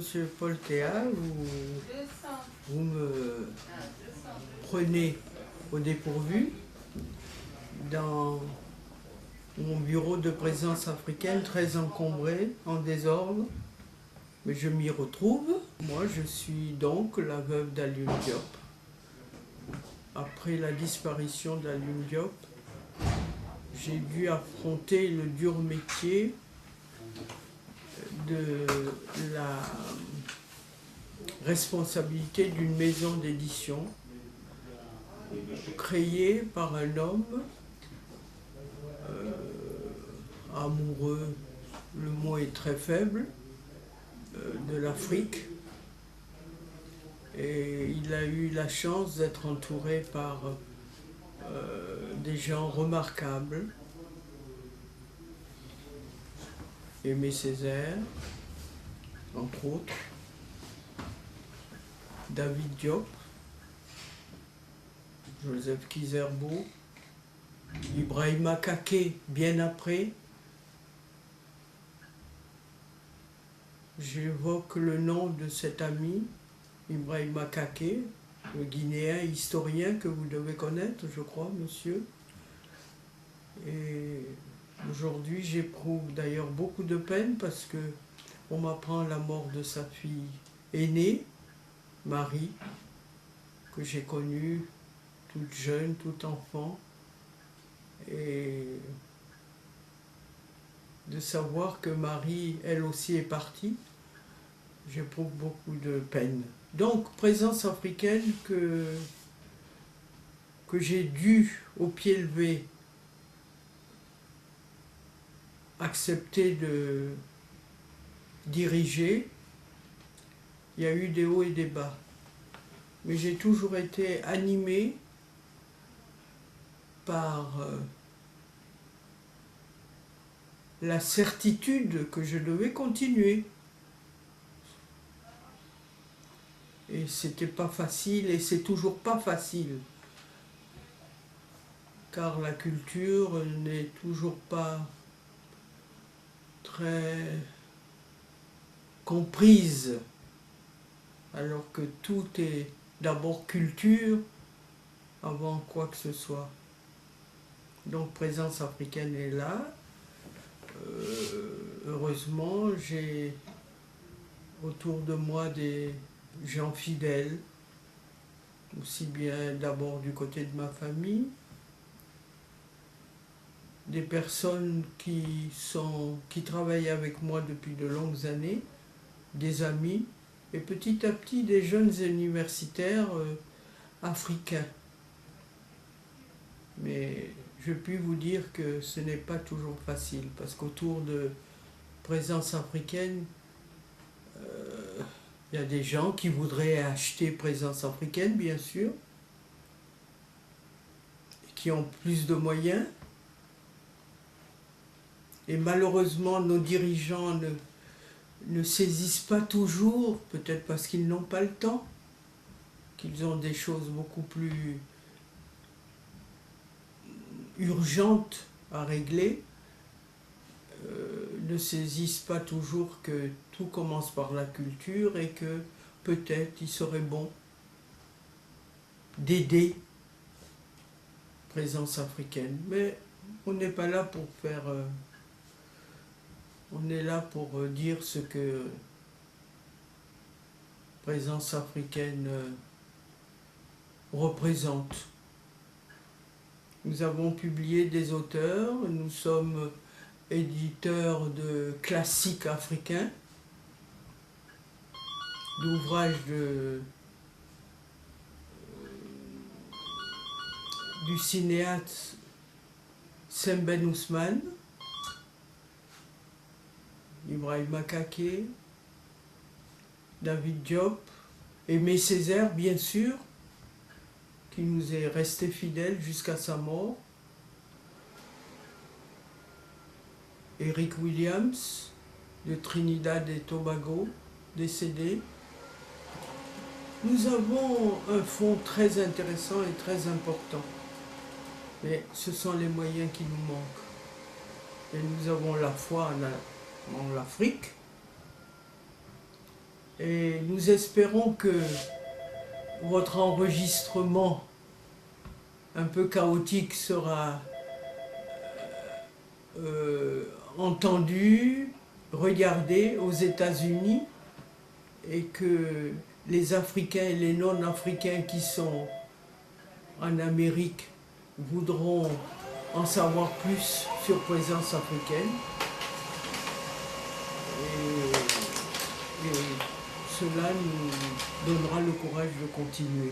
Monsieur Paul Théa, vous me prenez au dépourvu dans mon bureau de présence africaine très encombré, en désordre, mais je m'y retrouve. Moi, je suis donc la veuve d'Alioune Diop. Après la disparition d'Alioune Diop, j'ai dû affronter le dur métier de la responsabilité d'une maison d'édition créée par un homme amoureux, le mot est très faible, de l'Afrique. Et il a eu la chance d'être entouré par des gens remarquables. Aimé Césaire, entre autres, David Diop, Joseph Kizerbo, Ibrahima Kake, bien après. J'évoque le nom de cet ami, Ibrahima Kake, le Guinéen historien que vous devez connaître, je crois, monsieur. Et aujourd'hui, j'éprouve d'ailleurs beaucoup de peine parce que on m'apprend la mort de sa fille aînée, Marie, que j'ai connue toute jeune, toute enfant. Et de savoir que Marie, elle aussi, est partie, j'éprouve beaucoup de peine. Donc, présence africaine que j'ai dû, au pied levé, accepter de diriger. Il y a eu des hauts et des bas. Mais j'ai toujours été animé par la certitude que je devais continuer. Et c'était pas facile, et c'est toujours pas facile. Car la culture n'est toujours pas très comprise, alors que tout est d'abord culture avant quoi que ce soit. Donc présence africaine est là. Heureusement, j'ai autour de moi des gens fidèles, aussi bien d'abord du côté de ma famille, des personnes qui travaillent avec moi depuis de longues années, des amis, et petit à petit des jeunes universitaires africains. Mais je puis vous dire que ce n'est pas toujours facile, parce qu'autour de présence africaine, il y a des gens qui voudraient acheter présence africaine, bien sûr, et qui ont plus de moyens. Et malheureusement, nos dirigeants ne saisissent pas toujours, peut-être parce qu'ils n'ont pas le temps, qu'ils ont des choses beaucoup plus urgentes à régler, ne saisissent pas toujours que tout commence par la culture et que peut-être il serait bon d'aider présence africaine. Mais on n'est pas là pour faire... on est là pour dire ce que présence africaine représente. Nous avons publié des auteurs, nous sommes éditeurs de classiques africains, d'ouvrages du cinéaste Sembène Ousmane, Ibrahima Kake, David Diop, Aimé Césaire, bien sûr, qui nous est resté fidèle jusqu'à sa mort, Eric Williams, de Trinidad et Tobago, décédé. Nous avons un fonds très intéressant et très important, mais ce sont les moyens qui nous manquent. Et nous avons la foi en l'Afrique, Et nous espérons que votre enregistrement un peu chaotique sera entendu, regardé aux États-Unis et que les Africains et les non-Africains qui sont en Amérique voudront en savoir plus sur Présence africaine. Et cela nous donnera le courage de continuer.